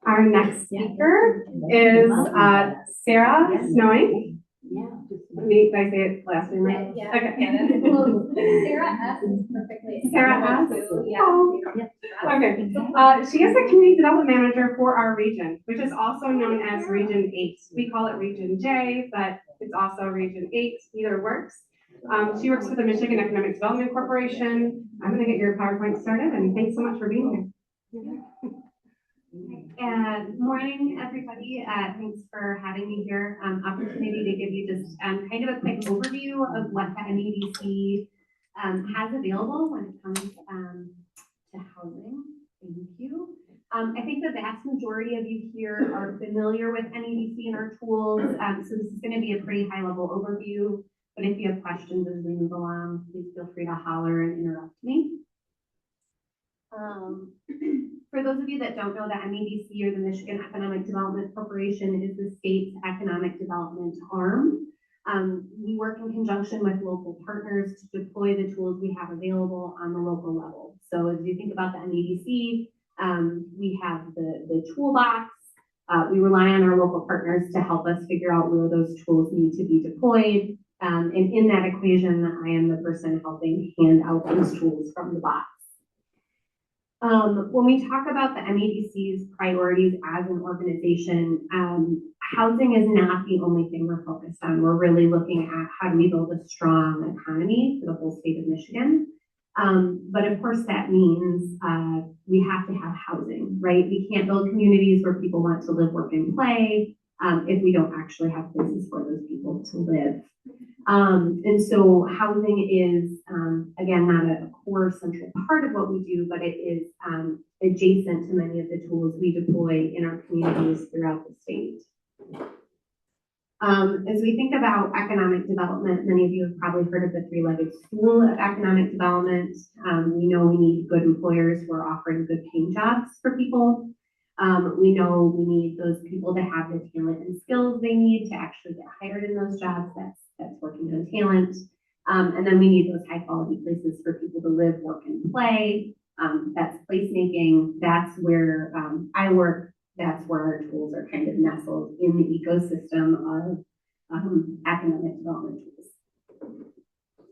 Our next speaker is Sarah Snoeyink. Did I say it last name right? Yeah. Okay. Well, Sarah S. is perfectly Sarah S. acceptable, too. Oh. Okay. She is the community development manager for our region, which is also known as Region 8. We call it Region J, but it's also Region 8. Either works. She works for the Michigan Economic Development Corporation. I'm going to get your PowerPoint started, and thanks so much for being here. Good morning, everybody. Thanks for having me here. Opportunity to give you just kind of a quick overview of what the MEDC has available when it comes to housing. Thank you. I think the vast majority of you here are familiar with MEDC and our tools, so this is going to be a pretty high-level overview. But if you have questions as we move along, please feel free to holler and interrupt me. For those of you that don't know, the MEDC, or the Michigan Economic Development Corporation, is the state's economic development arm. We work in conjunction with local partners to deploy the tools we have available on the local level. So as you think about the MEDC, we have the toolbox. We rely on our local partners to help us figure out where those tools need to be deployed. And in that equation, I am the person helping hand out those tools from the box. When we talk about the MEDC's priorities as an organization, housing is not the only thing we're focused on. We're really looking at how do we build a strong economy for the whole state of Michigan. But of course, that means we have to have housing, right? We can't build communities where people want to live, work, and play if we don't actually have places for those people to live. And so housing is, again, not a core central part of what we do, but it is adjacent to many of the tools we deploy in our communities throughout the state. As we think about economic development, many of you have probably heard of the three-legged stool of economic development. We know we need good employers who are offering good paying jobs for people. We know we need those people to have the talent and skills they need to actually get hired in those jobs. That's working on talent. And then we need those high quality places for people to live, work, and play. That's placemaking. That's where I work. That's where our tools are kind of nestled in the ecosystem of economic development tools.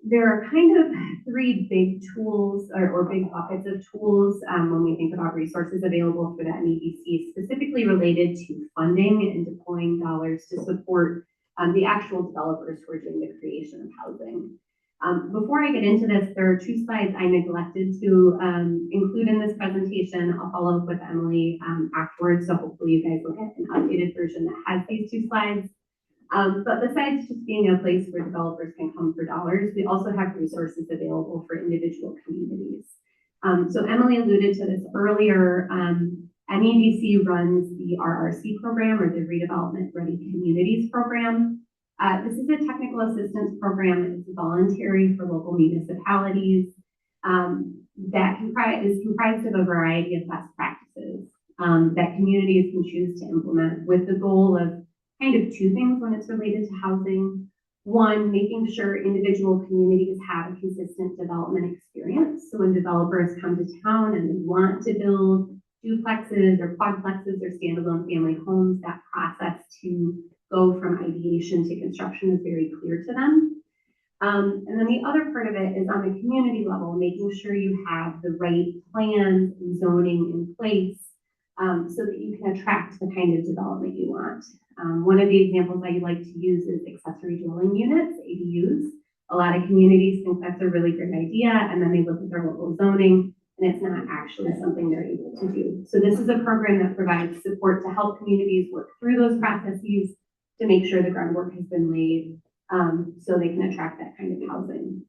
There are kind of three big tools or big buckets of tools when we think about resources available for the MEDC, specifically related to funding and deploying dollars to support the actual developers who are doing the creation of housing. Before I get into this, there are two slides I neglected to include in this presentation. I'll follow up with Emily afterwards, so hopefully you guys will get an updated version that has these two slides. But besides just being a place where developers can come for dollars, we also have resources available for individual communities. So Emily alluded to this earlier. MEDC runs the RRC program, or the Redevelopment Ready Communities program. This is a technical assistance program. It's voluntary for local municipalities that is comprised of a variety of best practices that communities can choose to implement, with the goal of kind of two things when it's related to housing. One, making sure individual communities have a consistent development experience. So when developers come to town and they want to build duplexes or quadplexes or standalone family homes, that process to go from ideation to construction is very clear to them. And then the other part of it is on the community level, making sure you have the right plans and zoning in place so that you can attract the kind of development you want. One of the examples I like to use is accessory dwelling units, ADUs. A lot of communities think that's a really great idea, and then they look at their local zoning, and it's not actually something they're able to do. So this is a program that provides support to help communities work through those processes to make sure the groundwork has been laid so they can attract that kind of housing.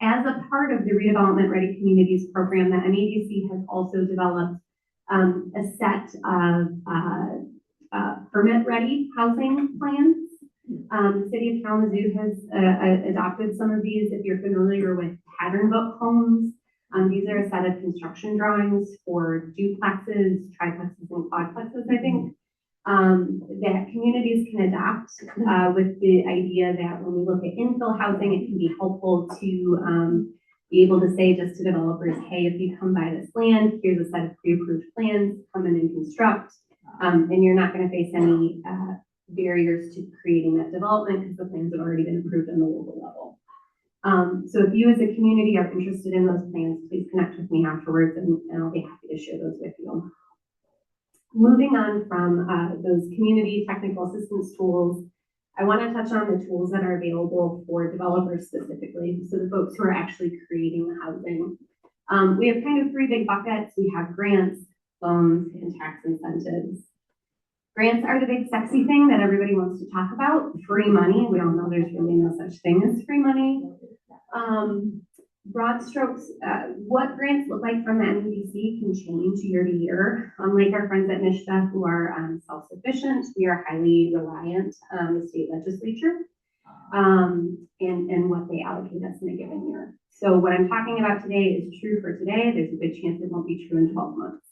As a part of the Redevelopment Ready Communities program, the MEDC has also developed a set of permit-ready housing plans. The city of Kalamazoo has adopted some of these. If you're familiar with pattern book homes, these are a set of construction drawings for duplexes, triplexes, and quadplexes, I think, that communities can adopt with the idea that when we look at infill housing, it can be helpful to be able to say just to developers, hey, if you come by this land, here's a set of pre-approved plans, come in and construct. And you're not gonna face any, barriers to creating that development because the plans have already been approved on the local level. So if you as a community are interested in those plans, please connect with me afterwards and I'll be happy to share those with you. Moving on from those community technical assistance tools, I want to touch on the tools that are available for developers specifically, so the folks who are actually creating the housing. We have kind of three big buckets. We have grants, loans, and tax incentives. Grants are the big sexy thing that everybody wants to talk about. Free money. We all know there's really no such thing as free money. Broad strokes, what grants look like from the MEDC can change year to year. Unlike our friends at MISHDA who are self-sufficient, we are highly reliant on the state legislature and what they allocate us in a given year. So what I'm talking about today is true for today. There's a good chance it won't be true in 12 months.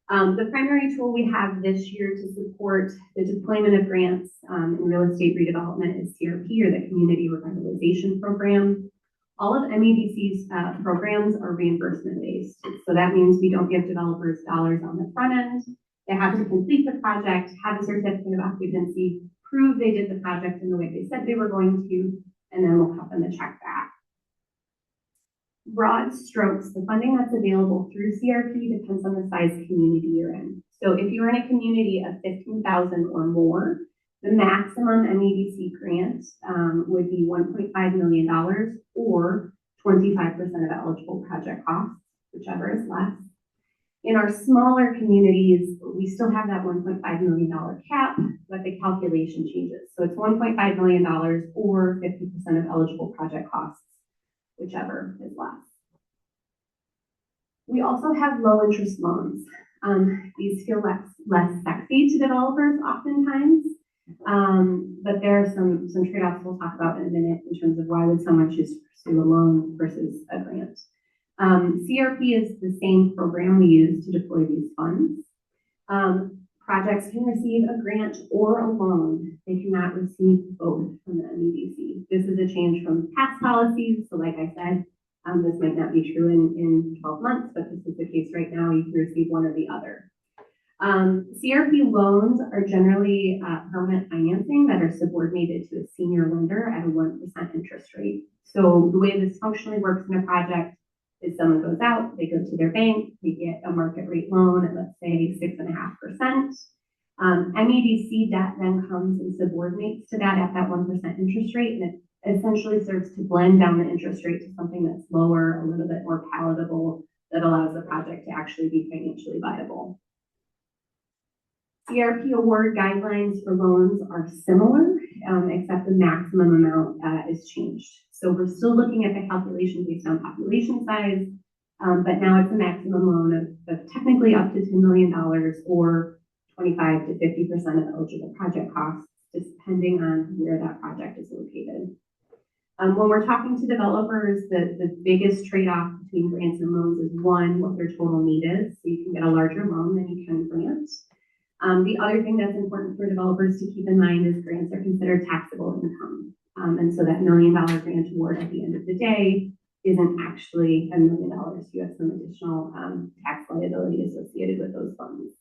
The primary tool we have this year to support the deployment of grants in real estate redevelopment is CRP, or the Community Revitalization Program. All of MEDC's programs are reimbursement based. So that means we don't give developers dollars on the front end. They have to complete the project, have a certificate of occupancy, prove they did the project in the way they said they were going to, and then we'll cut them the check back. Broad strokes, the funding that's available through CRP depends on the size community you're in. So if you're in a community of 15,000 or more, the maximum MEDC grant would be $1.5 million or 25% of eligible project costs, whichever is less. In our smaller communities, we still have that $1.5 million cap, but the calculation changes. So it's $1.5 million or 50% of eligible project costs, whichever is less. We also have low interest loans. These feel less sexy to developers oftentimes. But there are some trade-offs we'll talk about in a minute in terms of why would someone choose to pursue a loan versus a grant. CRP is the same program we use to deploy these funds. Projects can receive a grant or a loan. They cannot receive both from the MEDC. This is a change from past policies. So like I said, this might not be true in 12 months, but this is the case right now. You can receive one or the other. CRP loans are generally permanent financing that are subordinated to a senior lender at a 1% interest rate. So the way this functionally works in a project is someone goes out, they go to their bank, they get a market rate loan at, let's say, 6.5%. MEDC debt then comes and subordinates to that at that 1% interest rate, and it essentially serves to blend down the interest rate to something that's lower, a little bit more palatable, that allows the project to actually be financially viable. CRP award guidelines for loans are similar, except the maximum amount is changed. So we're still looking at the calculation based on population size, but now it's a maximum loan of technically up to $10 million or 25 to 50% of eligible project costs, depending on where that project is located. When we're talking to developers, the biggest trade-off between grants and loans is one, what their total need is. So you can get a larger loan than you can grants. The other thing that's important for developers to keep in mind is grants are considered taxable income. And so that $1 million grant award at the end of the day isn't actually $1 million. You have some additional tax liability associated with those funds.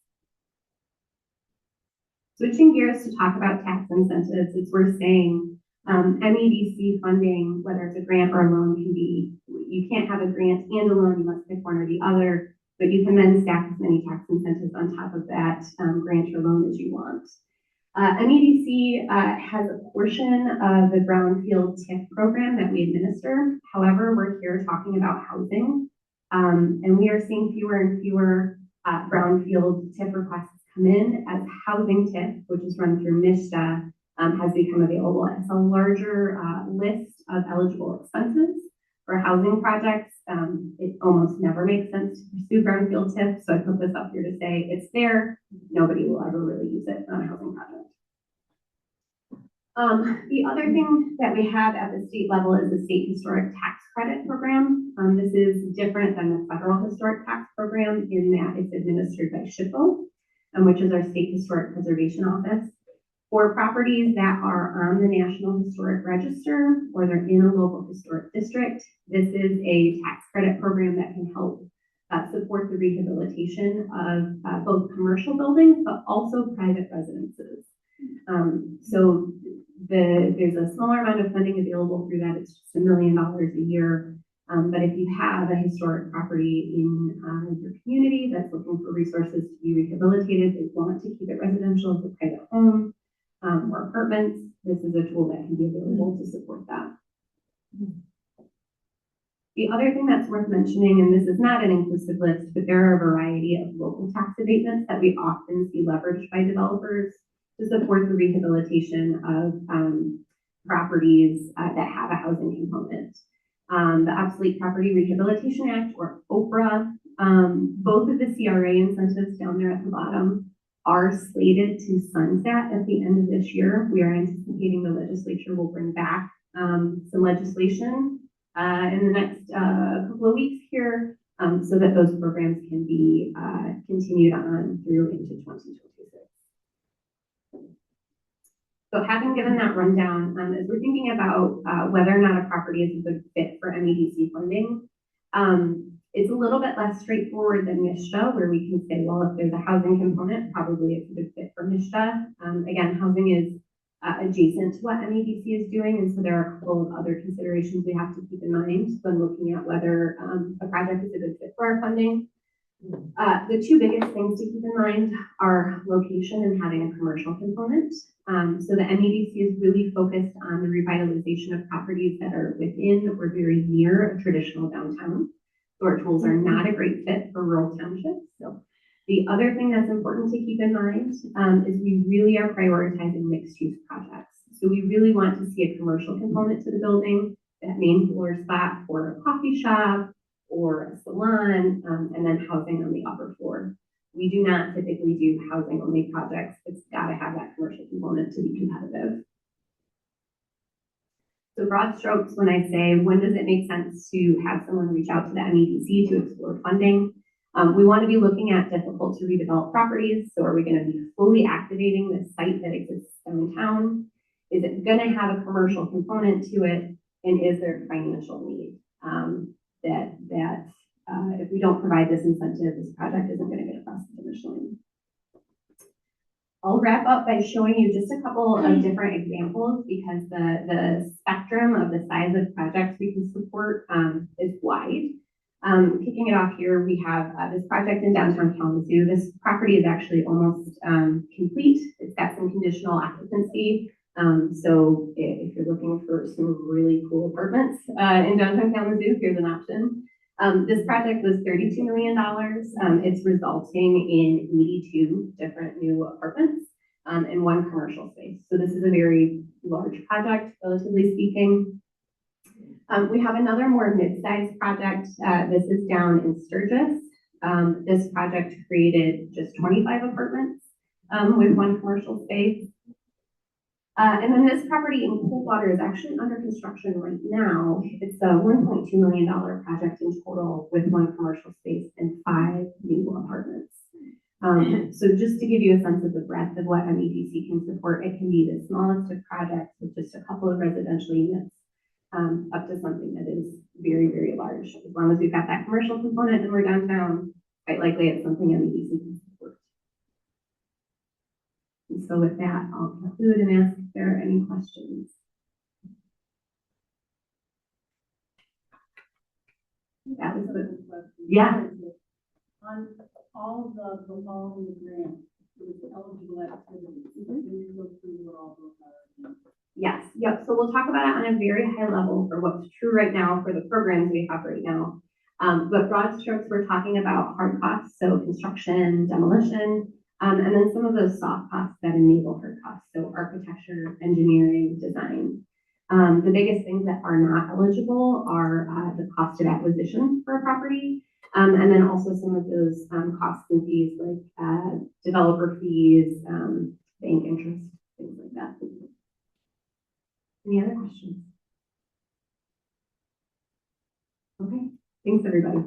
Switching gears to talk about tax incentives, it's worth saying MEDC funding, whether it's a grant or a loan, can be, you can't have a grant and a loan, you must pick one or the other. But you can then stack as many tax incentives on top of that grant or loan as you want. MEDC has a portion of the brownfield TIF program that we administer. However, we're here talking about housing, and we are seeing fewer and fewer brownfield TIF requests come in as housing TIF, which is run through MISHDA, has become available. It's a larger list of eligible expenses for housing projects. It almost never makes sense to pursue brownfield TIF, so I put this up here to say it's there. Nobody will ever really use it on a housing project. The other thing that we have at the state level is the State Historic Tax Credit Program. This is different than the Federal Historic Tax Program in that it's administered by SHPO, which is our State Historic Preservation Office. For properties that are on the National Historic Register or they're in a local historic district, this is a tax credit program that can help support the rehabilitation of both commercial buildings, but also private residences. So there's a smaller amount of funding available through that. It's just $1 million a year. But if you have a historic property in your community that's looking for resources to be rehabilitated, they want to keep it residential as a private home or apartments, this is a tool that can be available to support that. The other thing that's worth mentioning, and this is not an inclusive list, but there are a variety of local tax abatements that we often see leveraged by developers to support the rehabilitation of properties that have a housing component. The Obsolete Property Rehabilitation Act, or OPRA, both of the CRA incentives down there at the bottom are slated to sunset at the end of this year. We are anticipating the legislature will bring back some legislation in the next couple of weeks here so that those programs can be continued on through into 2026. So having given that rundown, as we're thinking about whether or not a property is a good fit for MEDC funding, it's a little bit less straightforward than MSHDA, where we can say, well, if there's a housing component, probably it's a good fit for MSHDA. Again, housing is adjacent to what MEDC is doing, and so there are a couple of other considerations we have to keep in mind when looking at whether a project is a good fit for our funding. The two biggest things to keep in mind are location and having a commercial component. So the MEDC is really focused on the revitalization of properties that are within or very near a traditional downtown. So our tools are not a great fit for rural townships. So the other thing that's important to keep in mind is we really are prioritizing mixed-use projects. So we really want to see a commercial component to the building, that main floor spot for a coffee shop or a salon, and then housing on the upper floor. We do not typically do housing only projects. It's got to have that commercial component to be competitive. So broad strokes, when I say, when does it make sense to have someone reach out to the MEDC to explore funding? We want to be looking at difficult to redevelop properties. So are we going to be fully activating the site that exists downtown? Is it going to have a commercial component to it? And is there financial need? If we don't provide this incentive, this project isn't going to get across the finish line. I'll wrap up by showing you just a couple of different examples because the spectrum of the size of projects we can support is wide. Kicking it off here, we have this project in downtown Kalamazoo. This property is actually almost complete. It's got some conditional occupancy. So if you're looking for some really cool apartments in downtown Kalamazoo, here's an option. This project was $32 million. It's resulting in 82 different new apartments and one commercial space. So this is a very large project, relatively speaking. We have another more mid-sized project. This is down in Sturgis. This project created just 25 apartments with one commercial space. And then this property in Coldwater is actually under construction right now. It's a $1.2 million project in total with one commercial space and 5 new apartments. So just to give you a sense of the breadth of what MEDC can support, it can be the smallest of projects with just a couple of residential units up to something that is very, very large. As long as we've got that commercial component and we're downtown, quite likely it's something MEDC can support. And so with that, I'll conclude and ask if there are any questions. That was good. Yeah. On all the loan and the grant, it was eligible activities. Can you go through what all those are? Yes, yep. So we'll talk about it on a very high level for what's true right now for the programs we have right now. But broad strokes, we're talking about hard costs, so construction, demolition, and then some of those soft costs that enable hard costs, so architecture, engineering, design. The biggest things that are not eligible are the cost of acquisition for a property, and then also some of those costs and fees like developer fees, bank interest, things like that. Any other questions? Okay, thanks everybody.